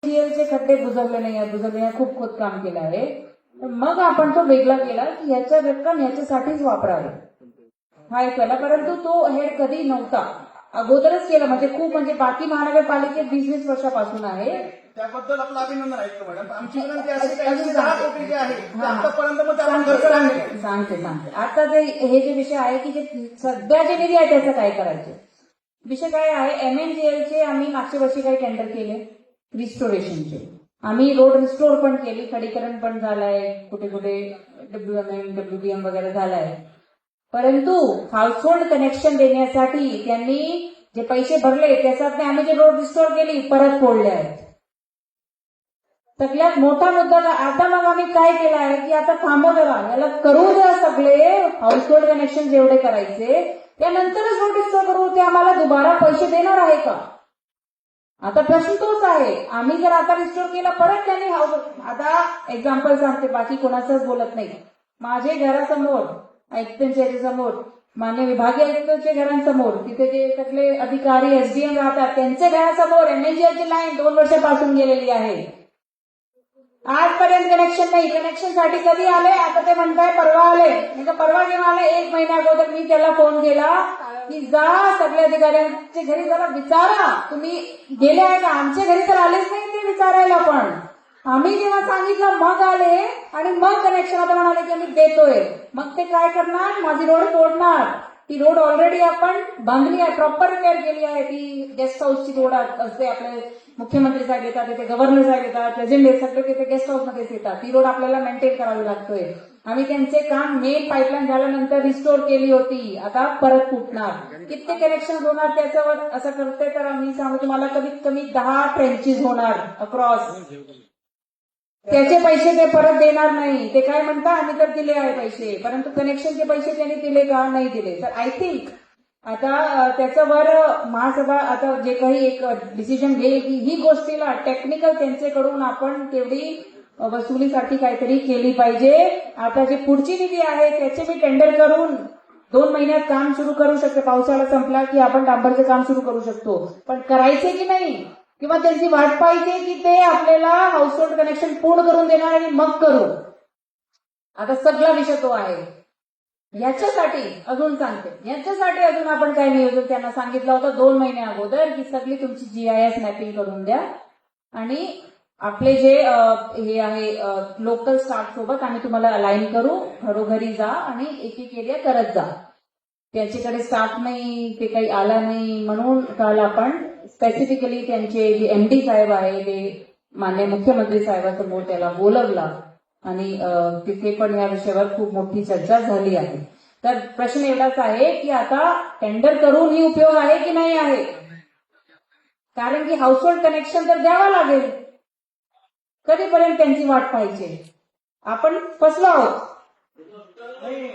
जीएलचे खड्डे बुजवले नाही, खूप खोदकाम केलं आहे. मग आपण तो वेगळा केला की याच्या रक्कम याच्यासाठीच वापरावे हा एक केला. परंतु तो हेड कधी नव्हता, अगोदरच केला. म्हणजे बाकी महानगरपालिकेत 20-20 वर्षापासून आहे. त्याबद्दल आपलं अभिनंदन आहे मॅडम. आमची विनंती अशी काही 10 कोटी जे आहे ते आतापर्यंत मग आपण सांगते. आता हे जे विषय आहे की जे सध्या जे निधी आहे त्याचं काय करायचं विषय काय आहे. MNGLचे आम्ही मागच्या वर्षी काही टेंडर केले रिस्टोरेशनचे. आम्ही रोड रिस्टोर पण केली, खडीकरण पण झालंय, कुठे कुठे WBM वगैरे झालाय. परंतु हाऊसहोल्ड कनेक्शन देण्यासाठी त्यांनी जे पैसे भरले त्याच्यात आम्ही जे रोड रिस्टोर केली परत फोडले आहेत. सगळ्यात मोठा मुद्दा आता मग आम्ही काय केला आहे की आता थांबा जरा, याला करू द्या सगळे हाऊसहोल्ड कनेक्शन जेवढे करायचे त्यानंतरच रोड रिस्टोर करू. ते आम्हाला दुबारा पैसे देणार आहे का? आता प्रश्न तोच आहे. आम्ही जर आता रिस्टोर केला परत त्यांनी आता एक्झाम्पल सांगते, बाकी कोणाचंच बोलत नाही. माझे घरासमोर आयुक्तांच्या समोर, मान्य विभागीय आयुक्तांच्या घरांसमोर, तिथे जे सगळे अधिकारी SDM राहतात त्यांच्या घरासमोर MNGLची लाईन 2 वर्षापासून गेलेली आहे. आजपर्यंत कनेक्शन नाही. कनेक्शनसाठी कधी आले? आता ते म्हणताय परवा आले. म्हणजे परवा जेव्हा आले 1 महिन्या अगोदर मी त्याला फोन केला की जा सगळ्या अधिकाऱ्यांच्या घरी जरा विचारा तुम्ही गेले आहे का. आमच्या घरी तर आलेच नाही ते विचारायला. पण आम्ही जेव्हा सांगितलं मग आले आणि मग कनेक्शन आता म्हणाले की आम्ही देतोय. मग ते काय करणार? माझी रोड तोडणार. ती रोड ऑलरेडी आपण बांधली आहे, प्रॉपर रिपेअर केली आहे. ती गेस्ट हाऊसची रोड असते, आपले मुख्यमंत्री साहेब येतात तिथे, गव्हर्नर साहेब येतात, प्रेसिडेंट सगळे तिथे गेस्ट हाऊस मध्येच येतात. ती रोड आपल्याला मेंटेन करावी लागतोय. आम्ही त्यांचे काम मेन पाईपलाईन झाल्यानंतर रिस्टोर केली होती, आता परत फुटणार. किती कनेक्शन होणार त्याच्यावर असं करते तर आम्ही सांगू तुम्हाला कमीत कमी 10 ट्रेंचेस होणार अक्रॉस. त्याचे पैसे ते परत देणार नाही. ते काय म्हणतात आम्ही तर दिले आहे पैसे, परंतु कनेक्शनचे पैसे त्यांनी दिले का? नाही दिले. तर आय थिंक आता त्याच्यावर महासभा आता जे काही एक डिसिजन घेईल की ही गोष्टीला टेक्निकल त्यांच्याकडून आपण तेवढी वसुलीसाठी काहीतरी केली पाहिजे. आता जे पुढची निधी आहे त्याचे मी टेंडर करून 2 महिन्यात काम सुरू करू शकते. पावसाळा संपला की आपण डांबरचं काम सुरू करू शकतो. पण करायचे की नाही किंवा त्यांची वाट पाहिजे की ते आपल्याला हाऊसहोल्ड कनेक्शन पूर्ण करून देणार आणि मग करू. आता सगळा विषय तो आहे. याच्यासाठी अजून सांगते, याच्यासाठी अजून आपण काय नियोजन त्यांना सांगितलं होतं 2 महिन्या अगोदर की सगळी तुमची GIS मॅपिंग करून द्या आणि आपले जे हे आहे लोकल स्टाफ सोबत आम्ही तुम्हाला अलाइन करू. घरोघरी जा आणि एक एरिया करत जा. त्यांच्याकडे स्टाफ नाही, ते काही आला नाही म्हणून काल आपण स्पेसिफिकली त्यांचे जे MD साहेब आहे ते मान्य मुख्यमंत्री साहेबांसमोर त्याला बोलवला आणि तिथे पण या विषयावर खूप मोठी चर्चा झाली आहे. तर प्रश्न एवढाच आहे की आता टेंडर करूनही उपयोग आहे की नाही आहे. कारण की हाऊसहोल्ड कनेक्शन तर द्यावं लागेल. कधीपर्यंत त्यांची वाट पाहिजे? आपण फसलो आहोत. नाही,